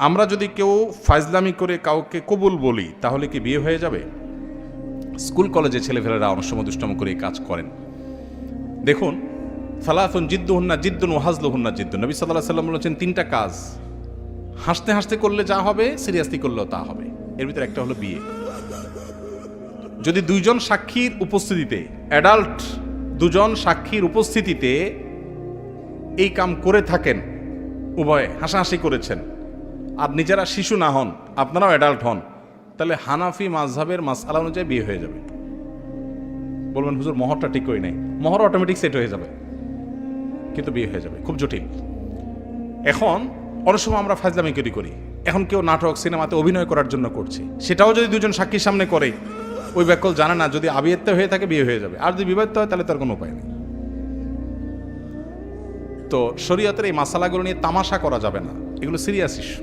আমরা যদি কেউ ফাজলামি করে কাউকে কবুল বলি তাহলে কি বিয়ে হয়ে যাবে? স্কুল কলেজে ছেলেফেলেরা অনেক সময় দুষ্টম করে এই কাজ করেন। দেখুন, সালাতুন জিদ্দুহুন্না জিদ্দুন ওয়া হাজলুহুন্না জিদ্দুন। নবী সাল্লাল্লাহু আলাইহি ওয়াসাল্লাম বলেছেন তিনটা কাজ হাসতে হাসতে করলে যা হবে সিরিয়াসলি করলেও তা হবে। এর ভিতরে একটা হলো বিয়ে। যদি দুইজন সাক্ষীর উপস্থিতিতে, অ্যাডাল্ট দুজন সাক্ষীর উপস্থিতিতে এই কাম করে থাকেন, উভয়ে হাসাহাসি করেছেন, আর নিজেরা শিশু না হন, আপনারাও অ্যাডাল্ট হন, তাহলে হানাফি মাযহাবের মাসআলা অনুযায়ী বিয়ে হয়ে যাবে। বলবেন হুজুর মহরটা ঠিক করি নাই, মহর অটোমেটিক সেট হয়ে যাবে, কিন্তু বিয়ে হয়ে যাবে। খুব জটিল। এখন অনেক সময় আমরা ফাজলামি করি, এখন কেউ নাটক সিনেমাতে অভিনয় করার জন্য করছে, সেটাও যদি দুজন সাক্ষীর সামনে করে, ওই ব্যাকল জানে না, যদি আবিয়াত্তে হয়ে থাকে বিয়ে হয়ে যাবে, আর যদি বিবাহিত হয় তাহলে তার কোনো উপায় নেই। তো শরীয়তের এই মাসালাগুলো নিয়ে তামাশা করা যাবে না, এগুলো সিরিয়াস ইস্যু।